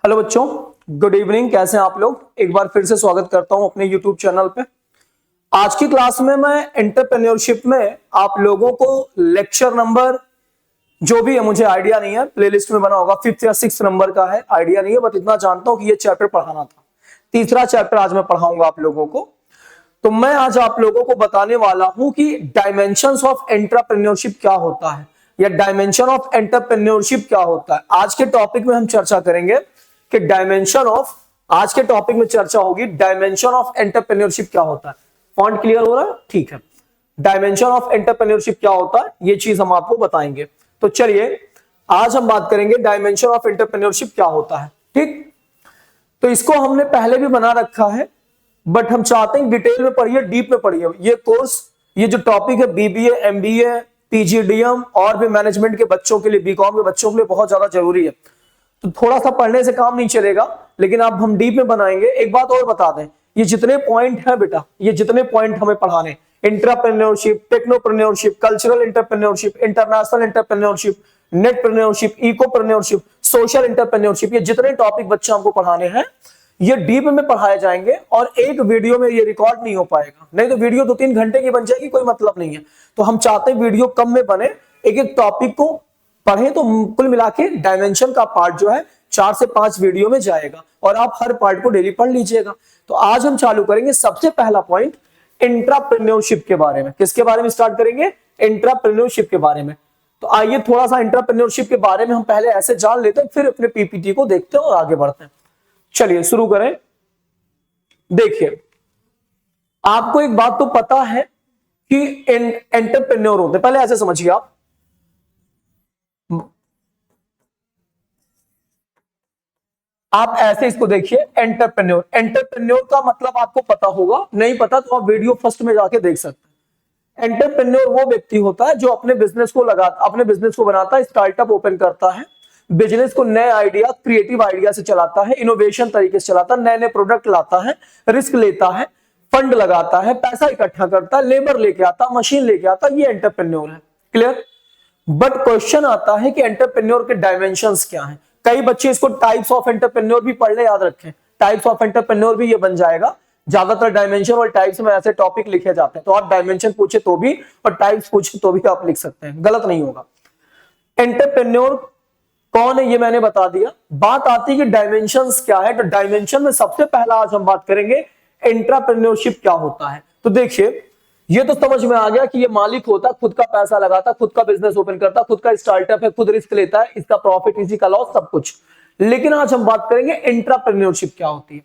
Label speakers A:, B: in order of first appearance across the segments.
A: Hello बच्चों, good evening. कैसे हैं आप लोग? एक बार फिर से स्वागत करता हूं अपने यूट्यूब चैनल पे। आज की क्लास में मैं एंटरप्रेन्योरशिप में आप लोगों को लेक्चर नंबर जो भी है, मुझे आइडिया नहीं है, प्लेलिस्ट में बना होगा 5th या 6th नंबर का है, आइडिया नहीं है, बट इतना जानता हूं कि ये चैप्टर पढ़ाना था। तीसरा चैप्टर आज मैं पढ़ाऊंगा आप लोगों को। तो मैं आज आप लोगों को बताने वाला हूं कि डायमेंशंस ऑफ एंटरप्रेन्योरशिप क्या होता है या डायमेंशन ऑफ एंटरप्रेन्योरशिप क्या होता है। आज के टॉपिक में हम चर्चा करेंगे कि आज के टॉपिक में चर्चा होगी डायमेंशन ऑफ एंटरप्रेन्योरशिप क्या होता है। फॉन्ट क्लियर हो रहा है? ठीक है। डायमेंशन ऑफ एंटरप्रेन्योरशिप क्या होता है ये चीज हम आपको बताएंगे। तो चलिए आज हम बात करेंगे डायमेंशन ऑफ एंटरप्रेन्योरशिप क्या होता है। ठीक, तो इसको हमने पहले भी बना रखा है, बट हम चाहते हैं डिटेल में पढ़िए, डीप में पढ़िए। ये कोर्स, ये जो टॉपिक है बीबीए, एमबीए, पीजीडीएम और भी मैनेजमेंट के बच्चों के लिए, बीकॉम के बच्चों के लिए बहुत ज्यादा जरूरी है। तो थोड़ा सा पढ़ने से काम नहीं चलेगा, लेकिन अब हम डीप में बनाएंगे। एक बात और बता दें, ये जितने पॉइंट है बेटा, ये जितने पॉइंट हमें पढ़ाने, entrepreneurship, technopreneurship, cultural entrepreneurship, international entrepreneurship, netpreneurship, ecopreneurship, social entrepreneurship, ये जितने टॉपिक बच्चे हमको पढ़ाने हैं ये डीप में पढ़ाए जाएंगे। और एक वीडियो में ये रिकॉर्ड नहीं हो पाएगा, नहीं तो वीडियो 2-3 घंटे की बन जाएगी, कोई मतलब नहीं है। तो हम चाहते हैं वीडियो कम में बने, एक एक टॉपिक को पढ़ें। तो कुल मिला के डायमेंशन का पार्ट जो है 4 से 5 वीडियो में जाएगा और आप हर पार्ट को डेली पढ़ लीजिएगा। तो आज हम चालू करेंगे सबसे पहला पॉइंट एंटरप्रेन्योरशिप के बारे में। किसके बारे में स्टार्ट करेंगे? एंटरप्रेन्योरशिप के बारे में। तो आइए थोड़ा सा एंटरप्रेन्योरशिप के बारे में हम पहले ऐसे जान लेते हैं, फिर अपने पीपीटी को देखते हैं और आगे बढ़ते हैं। चलिए शुरू करें। देखिए, आपको एक बात तो पता है कि एंटरप्रेन्योर होते, पहले ऐसे समझिए आप ऐसे इसको देखिए, एंटरप्रेन्योर। एंटरप्रेन्योर का मतलब आपको पता होगा, नहीं पता तो आप वीडियो फर्स्ट में जाके देख सकते हैं। एंटरप्रेन्योर वो व्यक्ति होता है जो अपने बिजनेस को बनाता है, स्टार्टअप ओपन करता है, बिजनेस को नए आइडिया, क्रिएटिव आइडिया से चलाता है, इनोवेशन तरीके से चलाता है, नए नए प्रोडक्ट लाता है, रिस्क लेता है, फंड लगाता है, पैसा इकट्ठा करता है, लेबर लेके आता, मशीन लेके आता, ये एंटरप्रेन्योर है। क्लियर? बट क्वेश्चन आता है कि एंटरप्रेन्योर के डायमेंशंस क्या हैं। कई बच्चे इसको टाइप्स ऑफ एंटरप्रेन्योर भी पढ़ ले, याद रखें। टाइप्स ऑफ एंटरप्रेन्योर भी ये बन जाएगा। ज्यादातर डायमेंशन और टाइप्स में ऐसे टॉपिक लिखे जाते हैं, तो आप डायमेंशन पूछे तो भी और टाइप्स पूछे तो भी आप लिख सकते हैं, गलत नहीं होगा। एंटरप्रेन्योर कौन है ये मैंने बता दिया। बात आती है कि डायमेंशंस क्या है। तो डायमेंशन में सबसे पहला आज हम बात करेंगे एंटरप्रेन्योरशिप क्या होता है। तो देखिए, ये तो समझ में आ गया कि ये मालिक होता है, खुद का पैसा लगाता, खुद का बिजनेस ओपन करता, खुद का स्टार्टअप है, खुद रिस्क लेता है, इसका प्रॉफिट, इसी का लॉस, सब कुछ। लेकिन आज हम बात करेंगे एंटरप्रेन्योरशिप क्या होती है।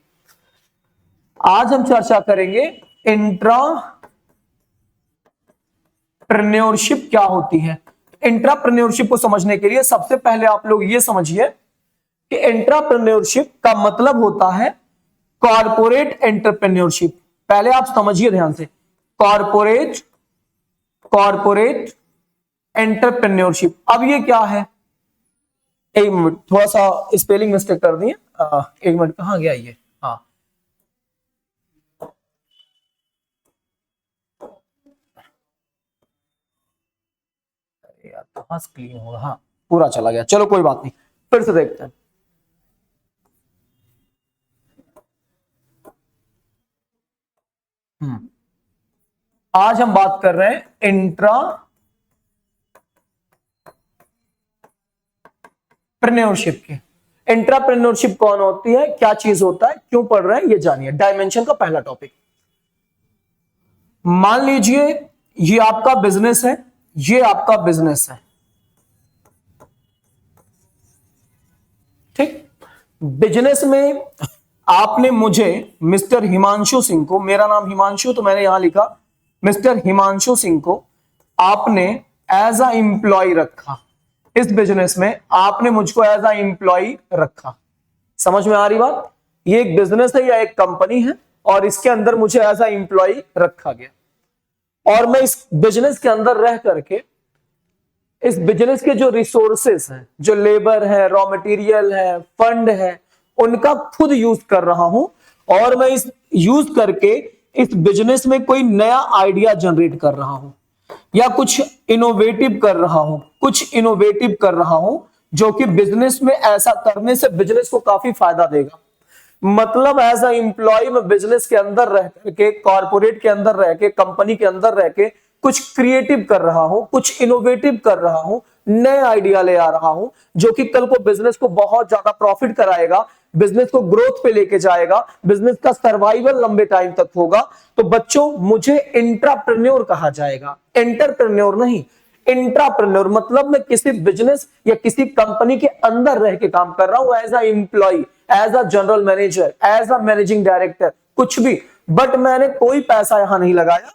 A: आज हम चर्चा करेंगे एंटरप्रेन्योरशिप क्या होती है। एंटरप्रेन्योरशिप को समझने के लिए सबसे पहले आप लोग ये समझिए कि एंटरप्रेन्योरशिप का मतलब होता है कॉर्पोरेट एंटरप्रेन्योरशिप। पहले आप समझिए ध्यान से, कॉर्पोरेट एंटरप्रेन्योरशिप। अब ये क्या है? एक मिनट, थोड़ा सा स्पेलिंग मिस्टेक कर दिए। एक मिनट, कहां गया ये? हाँ, यार कहां क्लीन होगा? हाँ, पूरा चला गया, चलो कोई बात नहीं, फिर से देखते हैं। आज हम बात कर रहे हैं एंटरप्रेन्योरशिप की। एंटरप्रेन्योरशिप कौन होती है, क्या चीज होता है, क्यों पढ़ रहे हैं, ये जानिए। डायमेंशन का पहला टॉपिक, मान लीजिए ये आपका बिजनेस है, ये आपका बिजनेस है, ठीक। बिजनेस में आपने मुझे, मिस्टर हिमांशु सिंह को, मेरा नाम हिमांशु तो मैंने यहां लिखा मिस्टर हिमांशु सिंह को, आपने एज अ एम्प्लॉय रखा। इस बिजनेस में आपने मुझको एज अ एम्प्लॉय रखा। समझ में आ रही बात? ये एक बिजनेस है या एक कंपनी है और इसके अंदर मुझे एज अ एम्प्लॉय रखा गया और मैं इस बिजनेस के अंदर रह करके इस बिजनेस के जो रिसोर्सेस हैं, जो लेबर है, रॉ मटेरियल है, फंड है, उनका खुद यूज कर रहा हूं और मैं इस यूज करके इस बिजनेस में कोई नया आइडिया जनरेट कर रहा हूं या कुछ इनोवेटिव कर रहा हूं, जो कि बिजनेस में ऐसा करने से बिजनेस को काफी फायदा देगा। मतलब एज अ एम्प्लॉय मैं बिजनेस के अंदर रह के, कॉर्पोरेट के अंदर रह के, कंपनी के अंदर रह के कुछ क्रिएटिव कर रहा हूं, कुछ इनोवेटिव कर रहा हूं, नए आइडिया ले आ रहा हूं, जो कि कल को बिजनेस को बहुत ज्यादा प्रॉफिट कराएगा, बिजनेस को ग्रोथ पे लेके जाएगा, बिजनेस का सर्वाइवल लंबे टाइम तक होगा। तो बच्चों मुझे इंट्राप्रेन्योर कहा जाएगा, एंटरप्रेन्योर नहीं। इंट्राप्रेन्योर मतलब मैं किसी बिजनेस या किसी कंपनी के अंदर रह के काम कर रहा हूं, as a employee, as a general manager, as a managing director, कुछ भी, बट मैंने कोई पैसा यहां नहीं लगाया,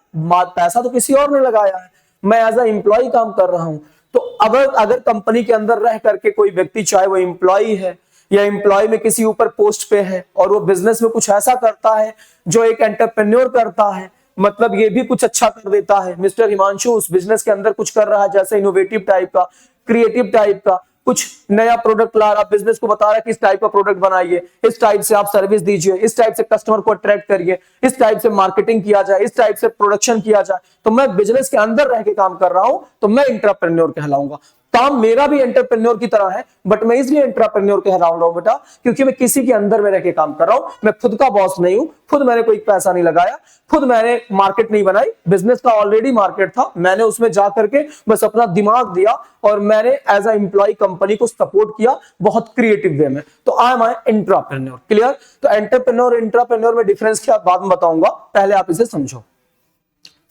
A: पैसा तो किसी और ने लगाया है, मैं एज अ एम्प्लॉय काम कर रहा हूं। तो अगर कंपनी के अंदर रह करके कोई व्यक्ति, चाहे वो एम्प्लॉय है या एम्प्लॉय में किसी ऊपर पोस्ट पे है, और वो बिजनेस में कुछ ऐसा करता है जो एक एंटरप्रेन्योर करता है, मतलब ये भी कुछ अच्छा कर देता है, मिस्टर हिमांशु उस बिजनेस के अंदर कुछ कर रहा है, जैसे इनोवेटिव टाइप का, क्रिएटिव टाइप का, कुछ नया प्रोडक्ट ला रहा, बिजनेस को बता रहा है कि इस टाइप का प्रोडक्ट बनाइए, इस टाइप से आप सर्विस दीजिए, इस टाइप से कस्टमर को अट्रैक्ट करिए, इस टाइप से मार्केटिंग किया जाए, इस टाइप से प्रोडक्शन किया जाए, तो मैं बिजनेस के अंदर रह के काम कर रहा हूं, तो मैं इंट्राप्रेन्योर कहलाऊंगा। काम मेरा भी एंटरप्रेन्योर की तरह है, बट मैं इसलिए इंट्राप्रेन्योर कह रहा हूं बेटा, क्योंकि मैं किसी के अंदर में रह के काम कर रहा हूं, मैं खुद का बॉस नहीं हूं, खुद मैंने कोई पैसा नहीं लगाया, खुद मैंने मार्केट नहीं बनाई, बिजनेस का ऑलरेडी मार्केट था, मैंने उसमें जा करके बस अपना दिमाग दिया और मैंने एज अ एम्प्लॉय कंपनी को सपोर्ट किया बहुत क्रिएटिव वे में। तो आई एम इंट्राप्रेन्योर। क्लियर? तो एंटरप्रेन्योर इंट्राप्रेन्योर में डिफरेंस क्या बाद में बताऊंगा, पहले आप इसे समझो।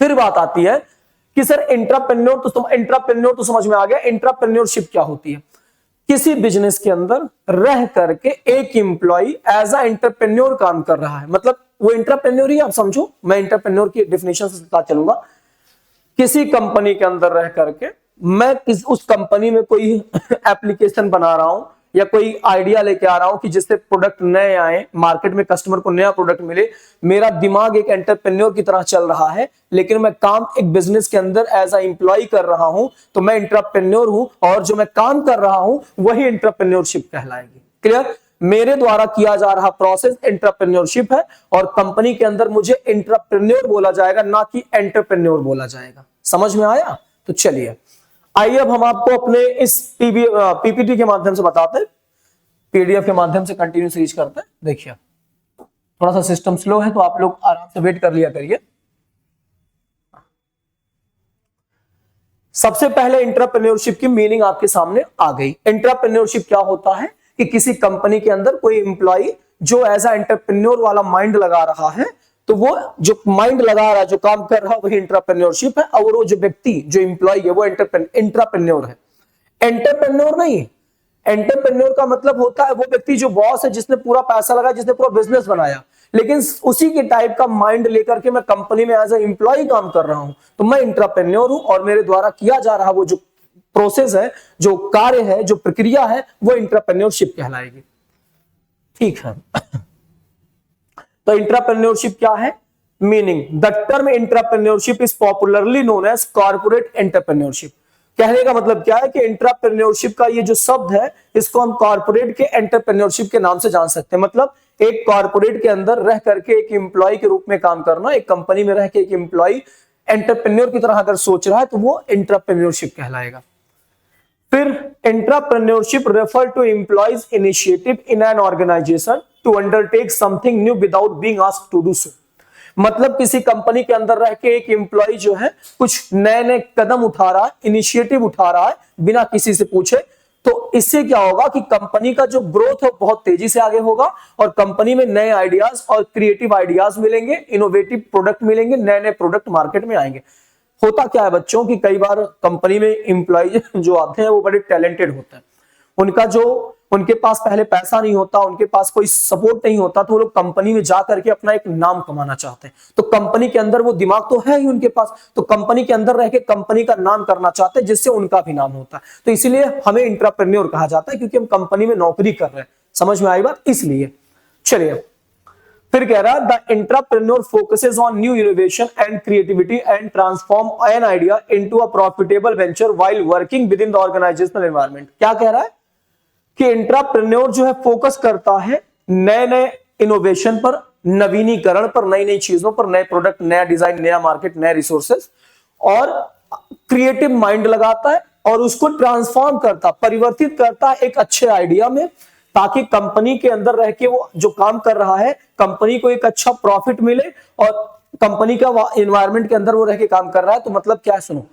A: फिर बात आती है कि सर इंट्राप्रेन्योर तो समझ में आ गया, इंट्राप्रेन्योरशिप क्या होती है? किसी बिजनेस के अंदर रह करके एक एम्प्लॉय एज अ एंटरप्रेन्योर काम कर रहा है, मतलब वो इंट्राप्रेन्योर ही, आप समझो, मैं इंटरप्रेन्योर की डेफिनेशन से साथ चलूंगा। किसी कंपनी के अंदर रह करके मैं उस कंपनी में कोई एप्लीकेशन बना रहा हूं या कोई आइडिया लेके आ रहा हूं कि जिससे प्रोडक्ट नए आए, मार्केट में कस्टमर को नया प्रोडक्ट मिले, मेरा दिमाग एक एंटरप्रेन्योर की तरह चल रहा है, लेकिन मैं काम एक बिजनेस के अंदर एज अ एम्प्लॉय कर रहा हूं, तो मैं इंटरप्रेन्योर हूं, और जो मैं काम कर रहा हूं वही इंटरप्रेन्योरशिप कहलाएगी। क्लियर? मेरे द्वारा किया जा रहा प्रोसेस इंटरप्रेन्योरशिप है, और कंपनी के अंदर मुझे इंटरप्रेन्योर बोला जाएगा, ना कि एंटरप्रेन्योर बोला जाएगा। समझ में आया? तो चलिए आइए अब हम आपको अपने इस पीपीटी के माध्यम से बताते हैं, पीडीएफ के माध्यम से कंटिन्यू सीरीज करते हैं। देखिए थोड़ा सा सिस्टम स्लो है, तो आप लोग आराम से वेट कर लिया करिए। सबसे पहले इंटरप्रेन्योरशिप की मीनिंग आपके सामने आ गई। इंटरप्रेन्योरशिप क्या होता है कि किसी कंपनी के अंदर कोई एम्प्लॉय जो एज अ एंटरप्रेन्योर वाला माइंड लगा रहा है, तो वो जो माइंड लगा रहा है, जो काम कर रहा है, वही इंटरप्रेन्योरशिप है, और वो जो व्यक्ति, जो एम्प्लॉय है, वो इंट्राप्रेन्योर है, एंटरप्रेन्योर नहीं। एंटरप्रेन्योर का मतलब होता है वो व्यक्ति जो बॉस है, जिसने पूरा पैसा लगाया, जिसने पूरा बिजनेस बनाया, लेकिन उसी के टाइप का माइंड लेकर के मैं कंपनी में एज ए एम्प्लॉय काम कर रहा हूं, तो मैं इंट्राप्रेन्योर हूं, और मेरे द्वारा किया जा रहा वो जो प्रोसेस है, जो कार्य है, जो प्रक्रिया है, वो इंट्राप्रेन्योरशिप कहलाएगी। ठीक है। तो इंट्राप्रेन्योरशिप क्या है? Meaning, the term intrapreneurship is popularly known as corporate entrepreneurship. कहने का मतलब क्या है कि इंट्राप्रेन्योरशिप का ये जो शब्द है, इसको हम कॉर्पोरेट के एंटरप्रेन्योरशिप के नाम से जान सकते हैं। मतलब एक कॉर्पोरेट के अंदर रह करके एक एम्प्लॉय के रूप में काम करना, एक कंपनी में रह के एक एम्प्लॉय एंटरप्रेन्योर की तरह अगर सोच रहा है, तो वो इंट्राप्रेन्योरशिप कहलाएगा। फिर entrepreneurship refer to employees initiative in an organisation to undertake something new without being asked to do so. मतलब किसी कंपनी के अंदर रह के एक एम्प्लॉय जो है कुछ नए नए कदम उठा रहा है, इनिशिएटिव उठा रहा है बिना किसी से पूछे, तो इससे क्या होगा कि कंपनी का जो ग्रोथ है बहुत तेजी से आगे होगा, और कंपनी में नए आइडियाज और क्रिएटिव आइडियाज मिलेंगे, इनोवेटिव प्रोडक्ट मिलेंगे, नए नए प्रोडक्ट मार्केट में आएंगे। होता क्या है बच्चों की कई बार कंपनी में एम्प्लॉय जो आते हैं वो बड़े टैलेंटेड होते हैं, उनके पास पहले पैसा नहीं होता, उनके पास कोई सपोर्ट नहीं होता, तो वो लोग कंपनी में जा करके अपना एक नाम कमाना चाहते हैं। तो कंपनी के अंदर वो दिमाग तो है ही उनके पास, तो कंपनी के अंदर रह के कंपनी का नाम करना चाहते हैं, जिससे उनका भी नाम होता है। तो इसीलिए हमें इंट्राप्रेन्योर कहा जाता है, क्योंकि हम कंपनी में नौकरी कर रहे हैं। समझ में आई बात? इसलिए चलिए फिर कह रहा है the intrapreneur focuses on new innovation and creativity and transform an idea into a profitable venture while working within the organisational environment. क्या कह रहा है कि इंट्राप्रेन्योर जो है फोकस करता है नए नए इनोवेशन पर, नवीनीकरण पर, नई नई चीजों पर, नए प्रोडक्ट, नया डिजाइन, नया मार्केट, नए रिसोर्सेस, और क्रिएटिव माइंड लगाता है, और उसको ट्रांसफॉर्म करता, परिवर्तित करता एक अच्छे आइडिया में, ताकि कंपनी के अंदर रह के वो जो काम कर रहा है कंपनी को एक अच्छा प्रॉफिट मिले और कंपनी का एनवायरनमेंट के अंदर वो रह के काम कर रहा है। तो मतलब क्या है, सुनो,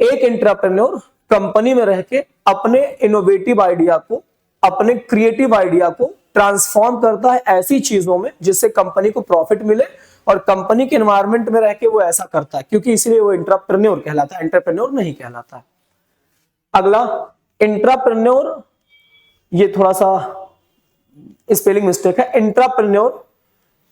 A: एक एंटरप्रेन्योर कंपनी में रह के अपने इनोवेटिव आइडिया को, अपने क्रिएटिव आइडिया को ट्रांसफॉर्म करता है ऐसी चीजों में जिससे कंपनी को प्रॉफिट मिले, और कंपनी के एनवायरनमेंट में रह के वो ऐसा करता है, क्योंकि इसलिए वो एंटरप्रेन्योर कहलाता है, एंटरप्रेन्योर नहीं कहलाता है। अगला एंटरप्रेन्योर, ये थोड़ा सा स्पेलिंग मिस्टेक है, entrepreneur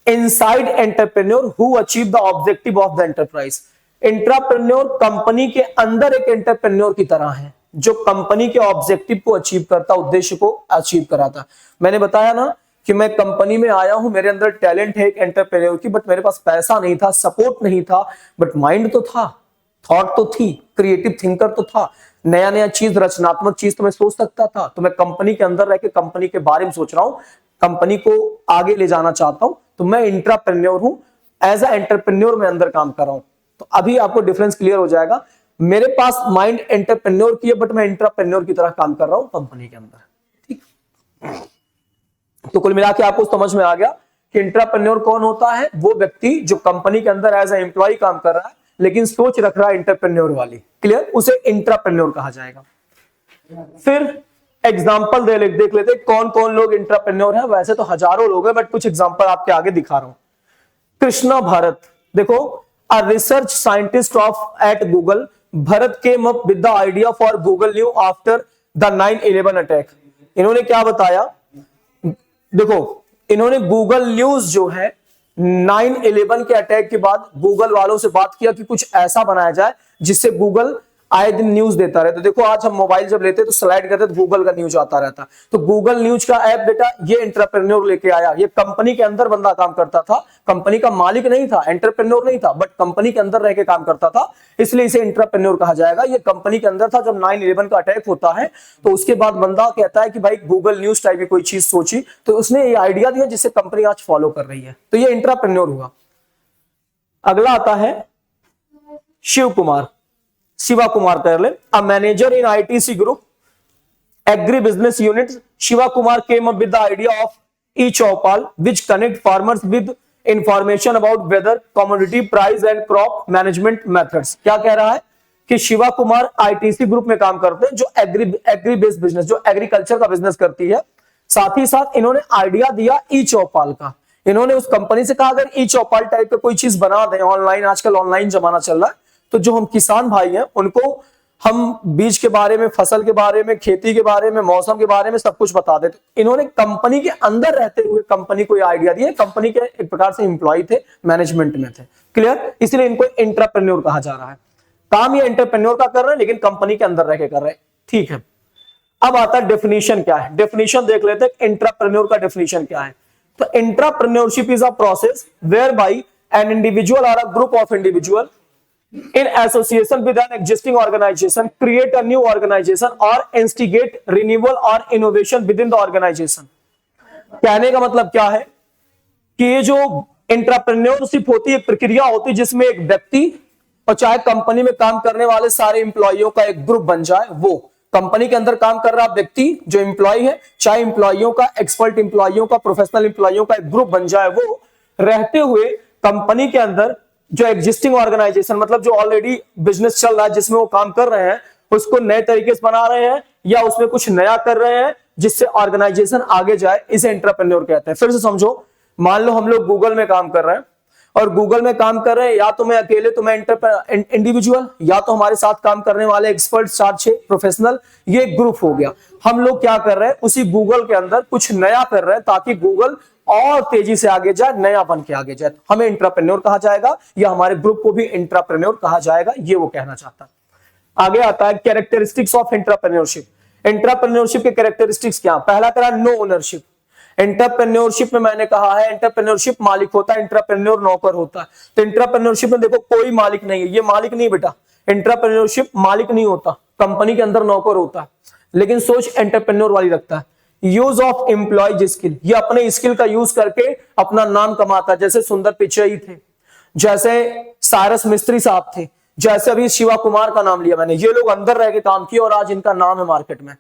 A: inside entrepreneur who achieve the objective of the enterprise. Entrepreneur company के अंदर एक एंटरप्रेन्योर की तरह है जो कंपनी के ऑब्जेक्टिव को अचीव करता, उद्देश्य को अचीव कराता। मैंने बताया ना कि मैं कंपनी में आया हूं, मेरे अंदर टैलेंट है एक एंटरप्रेन्योर की, बट मेरे पास पैसा नहीं था, सपोर्ट नहीं था, बट माइंड तो था, थॉट तो थी, क्रिएटिव थिंकर तो था, नया नया चीज, रचनात्मक चीज तो मैं सोच सकता था। तो मैं कंपनी के अंदर रह के कंपनी के बारे में सोच रहा हूं, कंपनी को आगे ले जाना चाहता हूं, तो मैं एंटरप्रेन्योर हूं, एज अ एंटरप्रेन्योर मैं अंदर काम कर रहा हूं। तो अभी आपको डिफरेंस क्लियर हो जाएगा, मेरे पास माइंड एंटरप्रेन्योर की है, बट मैं एंटरप्रेन्योर की तरह काम कर रहा हूं कंपनी के अंदर। ठीक, तो कुल मिला के आपको समझ में आ गया कि एंटरप्रेन्योर कौन होता है, वो व्यक्ति जो कंपनी के अंदर एज ए एम्प्लॉय काम कर रहा है लेकिन सोच रख रहा है एंटरप्रेन्योर वाली। क्लियर, उसे एंटरप्रेन्योर कहा जाएगा। फिर एग्जांपल देख लेते कौन कौन लोग एंटरप्रेन्योर हैं। वैसे तो हजारों लोग हैं, बट कुछ एग्जांपल आपके आगे दिखा रहा हूं। कृष्णा भारत, देखो, a research scientist of at Google, Bharat came up with the idea for Google new after the 9/11 attack. इन्होंने क्या बताया, देखो, इन्होंने गूगल न्यूज जो है 9/11 के अटैक के बाद गूगल वालों से बात किया कि कुछ ऐसा बनाया जाए जिससे गूगल आए दिन न्यूज देता रहे। तो देखो, आज हम मोबाइल जब लेते तो स्लाइड करते तो गूगल का न्यूज आता रहता, तो गूगल न्यूज का ऐप बेटा ये एंटरप्रेन्योर लेके आया। ये कंपनी के अंदर बंदा काम करता था, कंपनी का मालिक नहीं था, एंटरप्रेन्योर नहीं था, बट कंपनी के अंदर रह के काम करता था, इसलिए इसे एंटरप्रेन्योर कहा जाएगा। ये कंपनी के अंदर था जब 9/11 का अटैक होता है, तो उसके बाद बंदा कहता है कि भाई गूगल न्यूज टाइप की कोई चीज सोची, तो उसने ये आइडिया दिया जिससे कंपनी आज फॉलो कर रही है, तो ये एंटरप्रेन्योर हुआ। अगला आता है शिवा कुमार कर ले, a manager in ITC group agri business unit. Shiva Kumar came up with the idea of E Chaupal which connect farmers with information about whether, commodity price and crop management methods. क्या कह रहा है कि शिवा कुमार आईटीसी ग्रुप में काम करते हैं जो एग्री बेस्ड बिजनेस, जो एग्रीकल्चर का बिजनेस करती है। साथ ही साथ इन्होंने आइडिया दिया ई चौपाल का। इन्होंने उस कंपनी से कहा अगर ई चौपाल टाइप का कोई चीज बना दें ऑनलाइन, आजकल ऑनलाइन जमाना चल रहा है, तो जो हम किसान भाई हैं उनको हम बीज के बारे में, फसल के बारे में, खेती के बारे में, मौसम के बारे में सब कुछ बता देते। इन्होंने कंपनी के अंदर रहते हुए कंपनी को आइडिया दिया, कंपनी के एक प्रकार से एम्प्लॉय थे, मैनेजमेंट में थे। क्लियर, इसलिए इनको एंटरप्रेन्योर कहा जा रहा है। काम ये एंटरप्रेन्योर का कर रहे हैं लेकिन कंपनी के अंदर रह के कर रहे हैं। ठीक है, अब आता है डेफिनेशन क्या है। डेफिनेशन देख लेते हैं एंटरप्रेन्योर का डेफिनेशन क्या है। तो entrepreneurship is a process whereby an individual और a group of individual in association with an existing organization create a new organization or instigate renewal or innovation within the organization। कहने का मतलब क्या है कि ये जो एंटरप्रेन्योरशिप होती है, एक प्रक्रिया होती है जिसमें एक व्यक्ति और चाहे कंपनी में काम करने वाले सारे एम्प्लॉइयों का एक ग्रुप बन जाए। वो कंपनी के अंदर काम कर रहा व्यक्ति जो एम्प्लॉय है, चाहे एम्प्लॉइयों का, एक्सपर्ट एम्प्लॉइयों का, प्रोफेशनल एम्प्लॉइयों का एक ग्रुप बन जाए, वो रहते हुए कंपनी के अंदर जो एग्जिस्टिंग ऑर्गेनाइजेशन, मतलब जो ऑलरेडी बिजनेस चल रहा है जिसमें वो काम कर रहे हैं, उसको नए तरीके से बना रहे हैं या उसमें कुछ नया कर रहे हैं जिससे ऑर्गेनाइजेशन आगे जाए, इसे एंटरप्रेन्योर कहते हैं। फिर से समझो, मान लो हम लोग गूगल में काम कर रहे हैं और गूगल में काम कर रहे हैं, या तो मैं अकेले, तो मैं इंडिविजुअल, या तो हमारे साथ काम करने वाले एक्सपर्ट 4-6 प्रोफेशनल, ये एक ग्रुप हो गया। हम लोग क्या कर रहे हैं, उसी गूगल के अंदर कुछ नया कर रहे हैं ताकि गूगल और तेजी से आगे जाए, नया बन के आगे जाए। हमें एंटरप्रेन्योर कहा जाएगा या हमारे ग्रुप को भी एंटरप्रेन्योर कहा जाएगा, ये वो कहना चाहता है। आगे आता है कैरेक्टरिस्टिक्स ऑफ एंटरप्रेन्योरशिप। एंटरप्रेन्योरशिप के कैरेक्टरिस्टिक्स क्या? पहला करा नो ओनरशिप। एंटरप्रेन्योरशिप में मैंने कहा है एंटरप्रेन्योरशिप मालिक होता है, एंटरप्रेन्योर नौकर होता है। तो एंटरप्रेन्योरशिप में देखो कोई मालिक नहीं है, ये मालिक नहीं बेटा, एंटरप्रेन्योरशिप मालिक नहीं होता, कंपनी के अंदर नौकर होता है, लेकिन सोच एंटरप्रेन्योर वाली रखता है। यूज ऑफ एम्प्लॉयज स्किल, ये अपने स्किल का यूज करके अपना नाम कमाता है। जैसे सुंदर पिचाई थे, जैसे सारस मिस्त्री साहब थे, जैसे अभी शिवा कुमार का नाम लिया मैंने, ये लोग अंदर रह के काम किए और आज इनका नाम है मार्केट में।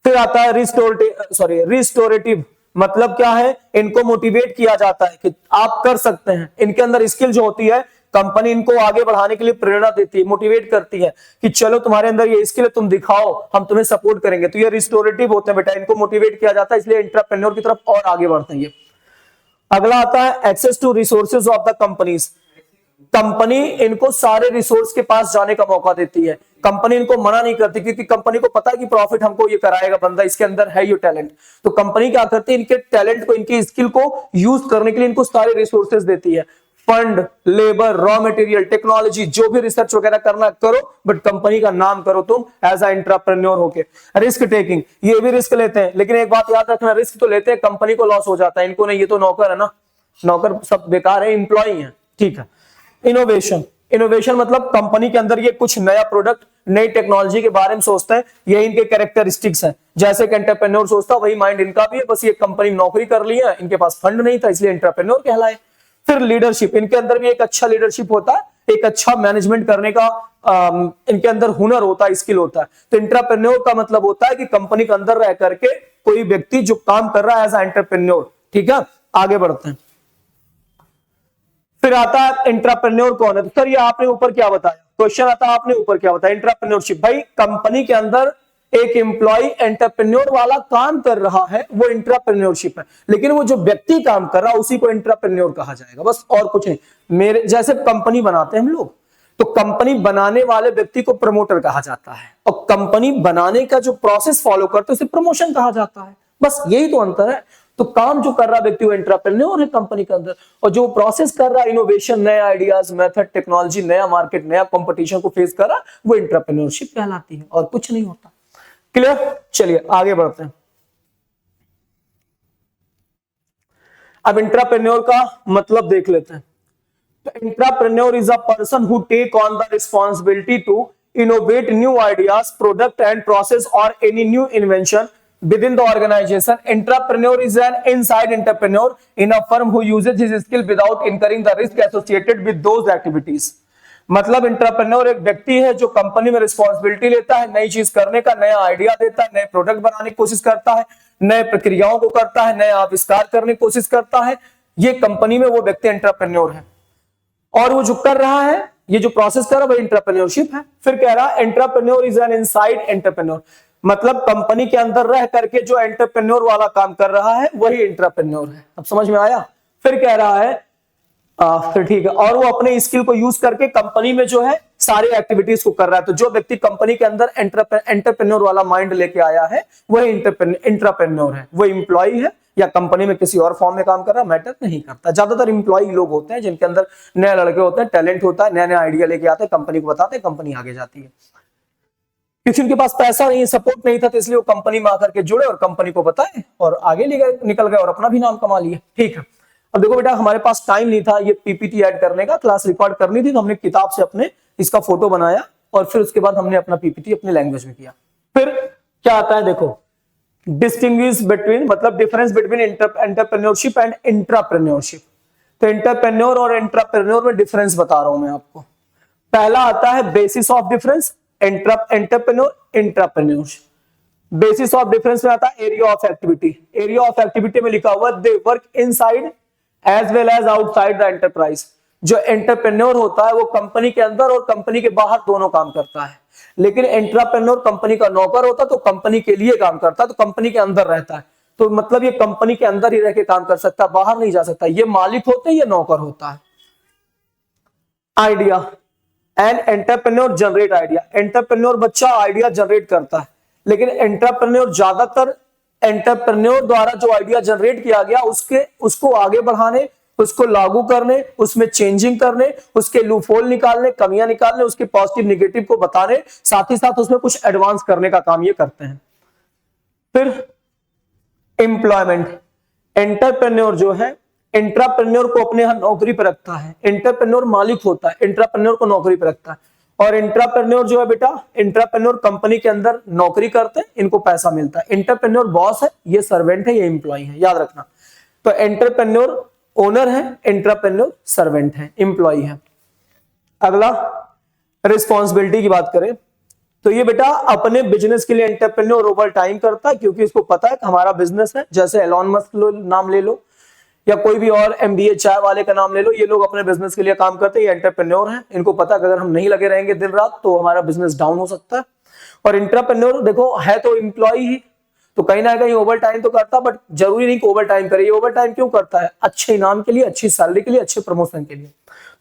A: फिर आता है रिस्टोरेटिव, मतलब क्या है, इनको मोटिवेट किया जाता है कि आप कर सकते हैं। इनके अंदर स्किल जो होती है, कंपनी इनको आगे बढ़ाने के लिए प्रेरणा देती है, मोटिवेट करती है कि चलो तुम्हारे अंदर ये स्किल है, तुम दिखाओ, हम तुम्हें सपोर्ट करेंगे। तो ये रिस्टोरेटिव होते हैं बेटा, इनको मोटिवेट किया जाता है, इसलिए एंटरप्रेन्योर की तरफ और आगे बढ़ते हैं ये। अगला आता है access to resources of the companies. Company इनको सारे रिसोर्स के पास जाने का मौका देती है, कंपनी इनको मना नहीं करती, क्योंकि कंपनी को पता है कि प्रॉफिट हमको ये कराएगा बंदा, इसके अंदर है ये टैलेंट। तो कंपनी क्या करती है, इनके टैलेंट को, इनकी स्किल को यूज करने के लिए इनको सारे रिसोर्सेज देती है, fund, labour, raw material, technology, जो भी रिसर्च वगैरह करना करो, बट कंपनी का नाम करो तुम एज अ एंटरप्रेन्योर होके। रिस्क टेकिंग, ये भी रिस्क लेते हैं, लेकिन एक बात याद रखना, रिस्क तो लेते हैं, कंपनी को लॉस हो जाता है, इनको नहीं, ये तो नौकर है ना, नौकर सब बेकार है, एम्प्लॉई है, ठीक है। इनोवेशन, इनोवेशन मतलब कंपनी के अंदर ये कुछ नया प्रोडक्ट, नई टेक्नोलॉजी के बारे में सोचते हैं, ये इनके कैरेक्टरिस्टिक्स हैं। जैसे कि एंटरप्रेन्योर सोचता है, वही माइंड इनका भी है, बस ये कंपनी में नौकरी कर ली है, इनके पास फंड नहीं था, इसलिए एंटरप्रेन्योर कहलाए। फिर लीडरशिप, इनके अंदर भी एक अच्छा लीडरशिप होता है, एक अच्छा मैनेजमेंट करने का इनके अंदर हुनर होता है, स्किल होता है। तो एंटरप्रेन्योर का मतलब होता है कि कंपनी के अंदर रह करके कोई व्यक्ति जो काम कर रहा है एज एंटरप्रेन्योर, ठीक है। आगे बढ़ते हैं। फिर आता है एंटरप्रेन्योर कौन है, तो सर ये आपने ऊपर क्या बताया, क्वेश्चन आता है आपने ऊपर क्या बताया, एंटरप्रेन्योरशिप। भाई कंपनी के अंदर एक एम्प्लॉय एंटरप्रेन्योर वाला काम कर रहा है, वो एंटरप्रेन्योरशिप है, लेकिन वो जो व्यक्ति काम कर रहा है उसी को एंटरप्रेन्योर कहा जाएगा, बस और कुछ नहीं। मेरे जैसे कंपनी बनाते हैं हम लोग, तो कंपनी बनाने वाले व्यक्ति को प्रमोटर कहा जाता है, और कंपनी बनाने का जो प्रोसेस फॉलो करते हैं उसे प्रमोशन कहा जाता है, बस यही तो अंतर है। तो काम जो कर रहा व्यक्ति वो एंटरप्रेन्योर है कंपनी के अंदर, और जो प्रोसेस कर रहा है, इनोवेशन, नए आइडियाज, मेथड, टेक्नोलॉजी, नया मार्केट, नया कंपटीशन को फेस कर रहा, वो एंटरप्रेन्योरशिप कहलाती है, और कुछ नहीं होता। क्लियर, चलिए आगे बढ़ते हैं। अब एंटरप्रेन्योर का मतलब देख लेते हैं। तो entrepreneur is a person who take on the responsibility to innovate new ideas, product and process और any new invention within the organization. Entrepreneur is an inside entrepreneur in a firm who uses his skill without incurring the risk associated with those activities. मतलब entrepreneur एक व्यक्ति है जो company में responsibility लेता है, नई चीज करने का, नया आइडिया देता है, नए प्रोडक्ट बनाने की कोशिश करता है, नए प्रक्रियाओं को करता है, नए आविष्कार करने की कोशिश करता है, ये कंपनी में वो व्यक्ति एंटरप्रेन्योर है। और वो जो कर रहा है, ये जो प्रोसेस कर रहा है, वो एंटरप्रेन्योरशिप है। फिर कह रहा है entrepreneur is an inside entrepreneur, मतलब कंपनी के अंदर रह करके जो एंटरप्रेन्योर वाला काम कर रहा है वही एंटरप्रेन्योर है। अब समझ में आया। फिर कह रहा है फिर ठीक है, और वो अपने स्किल को यूज करके कंपनी में जो है सारी एक्टिविटीज को कर रहा है। तो जो व्यक्ति कंपनी के अंदर एंटरप्रेन्योर वाला माइंड लेके आया है वही एंटरप्रेन्योर है। वो एम्प्लॉय है या कंपनी में किसी और फॉर्म में काम कर रहा है, मैटर नहीं करता। ज्यादातर एम्प्लॉय लोग होते हैं जिनके अंदर नए लड़के होते हैं, टैलेंट होता है, नया नया आइडिया लेके आते हैं, कंपनी को बताते हैं, कंपनी आगे जाती है। क्योंकि उनके पास पैसा नहीं, सपोर्ट नहीं था, तो इसलिए वो कंपनी में आकर के जुड़े और कंपनी को बताए और आगे निकल गए और अपना भी नाम कमा लिए। ठीक है, अब देखो बेटा, हमारे पास टाइम नहीं था ये पीपीटी ऐड करने का, क्लास रिकॉर्ड करनी थी, तो हमने किताब से अपने इसका फोटो बनाया और फिर उसके बाद हमने अपना पीपीटी अपने लैंग्वेज में किया। फिर क्या आता है देखो, डिस्टिंग्विश बिटवीन, मतलब डिफरेंस बिटवीन एंटरप्रेन्योरशिप एंड इंट्राप्रेन्योरशिप। तो एंटरप्रेन्योर और इंट्राप्रेन्योर में डिफरेंस बता रहा हूं मैं आपको। पहला आता है basis of difference, entrepreneur intrapreneurship. Basis of difference में आता है area of activity. Area of activity में लिखा हुआ they work inside as well as outside the enterprise. जो एंटरप्रेन्योर होता है वो कंपनी के अंदर और कंपनी के बाहर दोनों काम करता है, लेकिन एंटरप्रेन्योर कंपनी का नौकर होता है तो कंपनी के लिए काम करता है, तो कंपनी के अंदर रहता है। तो मतलब ये कंपनी के अंदर ही रह के काम कर सकता है, बाहर नहीं जा सकता। ये मालिक होते हैं, ये नौकर होता है। Idea and entrepreneur generate idea. Entrepreneur बच्चा आइडिया जनरेट करता है, लेकिन एंटरप्रेन्योर ज्यादातर एंटरप्रेन्योर द्वारा जो आइडिया जनरेट किया गया उसको आगे बढ़ाने, उसको लागू करने, उसमें चेंजिंग करने, उसके लूपहोल निकालने, कमियां निकालने, उसके पॉजिटिव निगेटिव को बताने, साथ ही साथ उसमें कुछ एडवांस करने का काम ये करते हैं। फिर एम्प्लॉयमेंट। एंटरप्रेन्योर जो है इंट्राप्रेन्योर को अपने यहां नौकरी पर रखता है। एंटरप्रेन्योर मालिक होता है, इंट्राप्रेन्योर को नौकरी पर रखता है। और इंट्राप्रेन्योर जो है बेटा, इंट्राप्रेन्योर कंपनी के अंदर नौकरी करते हैं, इनको पैसा मिलता है। इंटरप्रेन्योर बॉस है, ये सर्वेंट है, ये एम्प्लॉय है, याद रखना। तो एंटरप्रेन्योर ओनर है, इंट्राप्रेन्योर सर्वेंट है, एम्प्लॉय है। अगला रिस्पॉन्सिबिलिटी की बात करें तो ये बेटा अपने बिजनेस के लिए एंटरप्रेन्योर ओवर टाइम करता है, क्योंकि इसको पता है कि हमारा बिजनेस है। जैसे एलॉन मस्क नाम ले लो या कोई भी और एमबीए चाय वाले का नाम ले लो, ये लोग अपने बिजनेस के लिए काम करते हैं, ये एंटरप्रेन्योर हैं। इनको पता है कि अगर हम नहीं लगे रहेंगे दिन रात तो हमारा बिजनेस डाउन हो सकता है। और एंटरप्रेन्योर देखो है तो एम्प्लॉय ही, तो कहीं ना कहीं ओवर टाइम तो करता, बट जरूरी नहीं कि ओवर टाइम करे। ये ओवर टाइम क्यों करता है? अच्छे इनाम के लिए, अच्छी सैलरी के लिए, अच्छे प्रमोशन के लिए।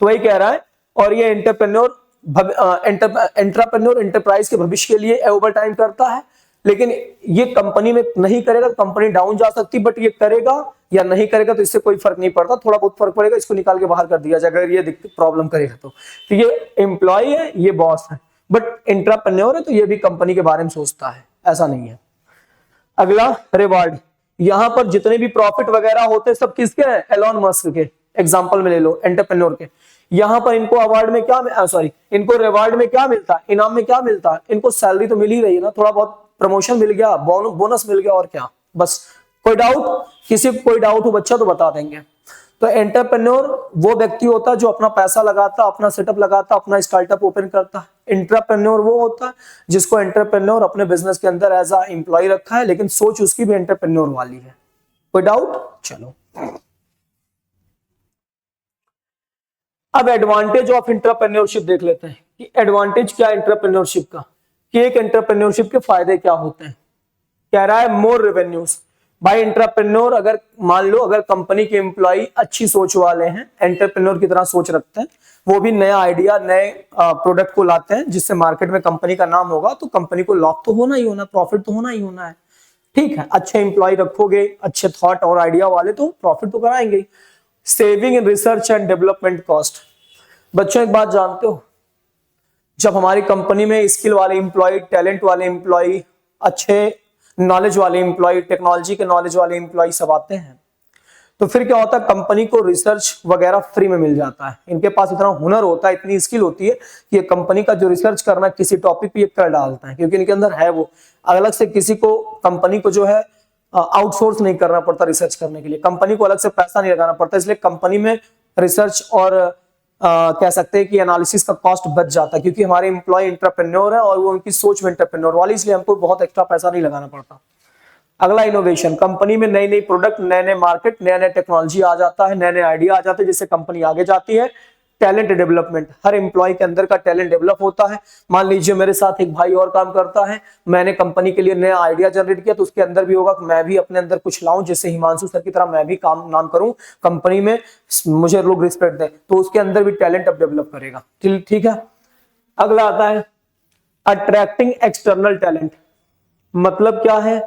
A: तो वही कह रहा है। और ये एंटरप्रेन्योर एंटरप्राइज के भविष्य के लिए ओवर टाइम करता है, लेकिन ये कंपनी में नहीं करेगा, कंपनी डाउन जा सकती, बट ये करेगा या नहीं करेगा तो इससे कोई फर्क नहीं पड़ता। थोड़ा बहुत फर्क पड़ेगा, इसको निकाल के बाहर कर दिया जाएगा अगर ये प्रॉब्लम करेगा तो ये एम्प्लॉय है, ये बॉस है, बट एंटरप्रेन्योर है तो ये भी कंपनी के बारे में सोचता है, ऐसा नहीं है। अगला रिवार्ड, यहां पर जितने भी प्रॉफिट वगैरह होते हैं सब किसके हैं? एलॉन मस्क के। एग्जांपल में ले लो एंटरप्रेन्योर के। यहां पर इनको अवार्ड में क्या इनको रिवार्ड में क्या मिलता है? इनाम में क्या मिलता है? इनको सैलरी तो मिल ही रही है ना, थोड़ा बहुत प्रमोशन मिल गया, बोनस मिल गया, और क्या। बस कोई डाउट? किसी को कोई डाउट हो बच्चा तो बता देंगे। तो एंटरप्रेन्योर वो व्यक्ति होता है जो अपना पैसा लगाता, अपना सेटअप लगाता, अपना स्टार्टअप ओपन करता है। इंट्राप्रेन्योर वो होता है जिसको एंटरप्रेन्योर अपने बिजनेस के अंदर एज अ एम्प्लॉय रखा है, लेकिन सोच उसकी भी एंटरप्रेन्योर वाली है। कोई डाउट? चलो अब एडवांटेज ऑफ एंटरप्रेन्योरशिप देख लेते हैं कि एडवांटेज क्या है एंटरप्रेन्योरशिप का, कि एक एंटरप्रेन्योरशिप के फायदे क्या होते हैं। कह रहा है मोर रेवेन्यूज। भाई एंटरप्रेन्योर अगर मान लो अगर कंपनी के एम्प्लॉय अच्छी सोच वाले हैं, एंटरप्रेन्योर की तरह सोच रखते हैं, वो भी नया आइडिया, नए प्रोडक्ट को लाते हैं जिससे मार्केट में कंपनी का नाम होगा, तो कंपनी को लॉस तो होना ही होना, प्रॉफिट तो होना ही होना है। ठीक है, अच्छे एम्प्लॉय रखोगे, अच्छे थॉट और आइडिया वाले, तो प्रॉफिट तो कराएंगे। Saving in research and development cost. बच्चों एक बात जानते हो, जब हमारी कंपनी में स्किल वाले एम्प्लॉय, टैलेंट वाले एम्प्लॉय, अच्छे नॉलेज वाले एम्प्लॉय, टेक्नोलॉजी के नॉलेज वाले एम्प्लॉय सब आते हैं, तो फिर क्या होता है, कंपनी को रिसर्च वगैरह फ्री में मिल जाता है। इनके पास इतना हुनर होता है, इतनी स्किल होती है कि ये कंपनी का जो रिसर्च करना किसी टॉपिक पे ये कर डालता है, क्योंकि इनके अंदर है वो। अलग से किसी को, कंपनी को जो है आउटसोर्स नहीं करना पड़ता रिसर्च करने के लिए, कंपनी को अलग से पैसा नहीं लगाना पड़ता, इसलिए कंपनी में रिसर्च और कह सकते हैं कि एनालिसिस का कॉस्ट बच जाता है, क्योंकि हमारे एम्प्लॉय एंटरप्रेन्योर है और वो उनकी सोच में एंटरप्रेन्योर वाली, इसलिए हमको बहुत एक्स्ट्रा पैसा नहीं लगाना पड़ता। अगला इनोवेशन, कंपनी में नई नई प्रोडक्ट, नए नए मार्केट, नया नया टेक्नोलॉजी आ जाता है, नए नए आइडिया आ जाते हैं, जिससे कंपनी आगे जाती है। टैलेंट डेवलपमेंट, हर एम्प्लॉय के अंदर का टैलेंट डेवलप होता है। मान लीजिए मेरे साथ एक भाई और काम करता है, मैंने कंपनी के लिए नया आइडिया जनरेट किया, तो उसके अंदर भी होगा कि मैं भी अपने अंदर कुछ लाऊं, जिससे हिमांशु सर की तरह मैं भी काम नाम करूं, कंपनी में मुझे लोग रिस्पेक्ट दें, तो उसके अंदर भी टैलेंट अब डेवलप करेगा। ठीक है। अगला आता है अट्रैक्टिंग एक्सटर्नल टैलेंट। मतलब क्या है,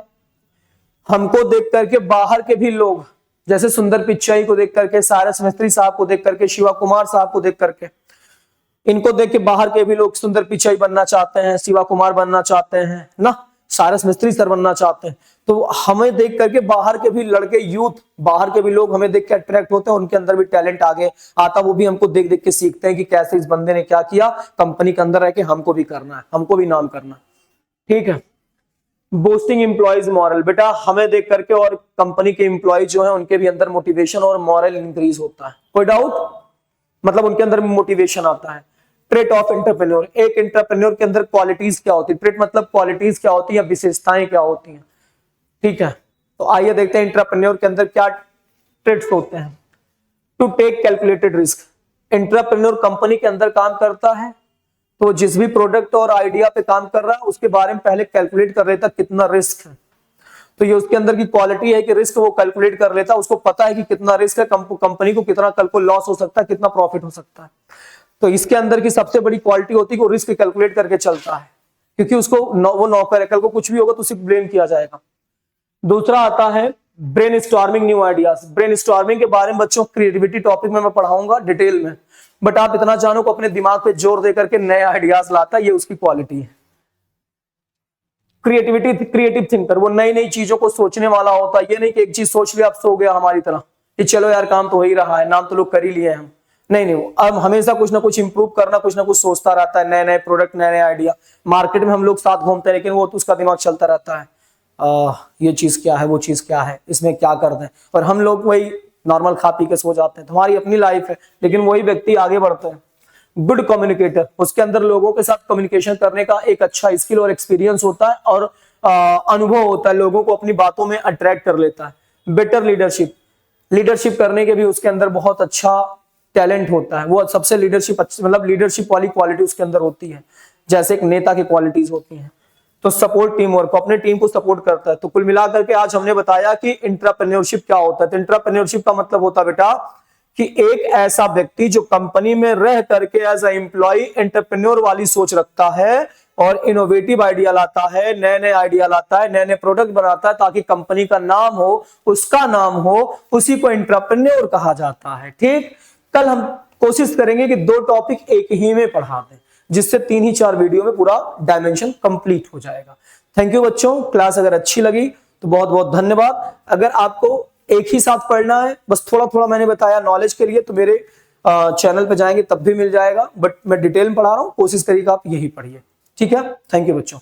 A: हमको देख करके बाहर के भी लोग, जैसे सुंदर पिचाई को देख करके, सारस मिस्त्री साहब को देख करके, शिवा कुमार साहब को देख करके, इनको देख के बाहर के भी लोग सुंदर पिचाई बनना चाहते हैं, शिवा कुमार बनना चाहते हैं ना, सारस मिस्त्री सर बनना चाहते हैं। तो हमें देख करके बाहर के भी लड़के, यूथ, बाहर के भी लोग हमें देख के अट्रैक्ट होते हैं, उनके अंदर भी टैलेंट आगे आता, वो भी हमको देख देख के सीखते हैं कि कैसे इस बंदे ने क्या किया, कंपनी के अंदर रह के हमको भी करना है, हमको भी नाम करना है। ठीक है। बूस्टिंग एम्प्लॉयज मॉरल, बेटा हमें देख करके और कंपनी के एम्प्लॉय जो है उनके भी अंदर मोटिवेशन और मॉरल इंक्रीज होता है। कोई डाउट? मतलब उनके अंदर मोटिवेशन आता है। ट्रेट ऑफ एंटरप्रेन्योर, एक एंटरप्रेन्योर के अंदर क्वालिटीज क्या होती है, ट्रेट मतलब क्वालिटीज क्या होती है, विशेषताएं क्या होती हैं। ठीक है, तो आइए देखते हैं एंटरप्रेन्योर के अंदर क्या ट्रेट्स होते हैं। To take calculated risk, entrepreneur company के अंदर काम करता है तो जिस भी प्रोडक्ट और आइडिया पे काम कर रहा है उसके बारे में पहले कैलकुलेट कर लेता कितना रिस्क है। तो ये उसके अंदर की क्वालिटी है कि रिस्क वो कैलकुलेट कर लेता, उसको पता है कि कितना रिस्क है, कंपनी को कितना कल को लॉस हो सकता है, कितना प्रॉफिट हो सकता है। तो इसके अंदर की सबसे बड़ी क्वालिटी होती है कि वो रिस्क कैलकुलेट करके चलता है, क्योंकि उसको वो नौकर है, कल को कुछ भी होगा तो उसे ब्लेम किया जाएगा। दूसरा आता है brain storming new ideas. Brain storming के बारे में बच्चों क्रिएटिविटी टॉपिक में मैं पढ़ाऊंगा डिटेल में, बट आप इतना जानो को अपने दिमाग पे जोर दे करके नए आइडियाज लाता है, ये उसकी क्वालिटी है। क्रिएटिविटी, क्रिएटिव थिंकर, वो नई नई चीजों को सोचने वाला होता है। ये नहीं कि एक चीज सोच लिया आप सो गया हमारी तरह कि चलो यार काम तो हो ही रहा है, नाम तो लोग कर ही लिए हम, नहीं, वो अब हमेशा कुछ ना कुछ इंप्रूव करना, कुछ ना कुछ सोचता रहता है, नए नए प्रोडक्ट, नए नए आइडिया। मार्केट में हम लोग साथ घूमते हैं, लेकिन वो तो उसका दिमाग चलता रहता है, ये चीज क्या है, वो चीज क्या है, इसमें क्या कर दें, और हम लोग वही नॉर्मल खा पी के सो जाते हैं। तुम्हारी अपनी लाइफ है, लेकिन वही व्यक्ति आगे बढ़ते हैं। गुड कम्युनिकेटर, उसके अंदर लोगों के साथ कम्युनिकेशन करने का एक अच्छा स्किल और एक्सपीरियंस होता है और अनुभव होता है, लोगों को अपनी बातों में अट्रैक्ट कर लेता है। बेटर लीडरशिप, लीडरशिप करने के भी उसके अंदर बहुत अच्छा टैलेंट होता है, वो सबसे लीडरशिप मतलब लीडरशिप वाली क्वालिटी उसके अंदर होती है, जैसे एक नेता की क्वालिटीज होती हैं। तो सपोर्ट टीम वर्क, अपने टीम को सपोर्ट करता है। तो कुल मिलाकर के आज हमने बताया कि इंट्राप्रेन्योरशिप क्या होता है। तो इंट्राप्रेन्योरशिप का मतलब होता है बेटा कि एक ऐसा व्यक्ति जो कंपनी में रह करके एज ए एम्प्लॉय एंटरप्रेन्योर वाली सोच रखता है और इनोवेटिव आइडिया लाता है, नए नए आइडिया लाता है, नए नए प्रोडक्ट बनाता है ताकि कंपनी का नाम हो, उसका नाम हो, उसी को एंटरप्रेन्योर कहा जाता है। ठीक, कल हम कोशिश करेंगे कि 2 टॉपिक एक ही में पढ़ा दें, जिससे 3 ही 4 वीडियो में पूरा डायमेंशन कंप्लीट हो जाएगा। थैंक यू बच्चों, क्लास अगर अच्छी लगी तो बहुत बहुत धन्यवाद। अगर आपको एक ही साथ पढ़ना है, बस थोड़ा थोड़ा मैंने बताया नॉलेज के लिए, तो मेरे चैनल पे जाएंगे तब भी मिल जाएगा, बट मैं डिटेल में पढ़ा रहा हूं, कोशिश करिएगा आप यही पढ़िए। ठीक है, थैंक यू बच्चों।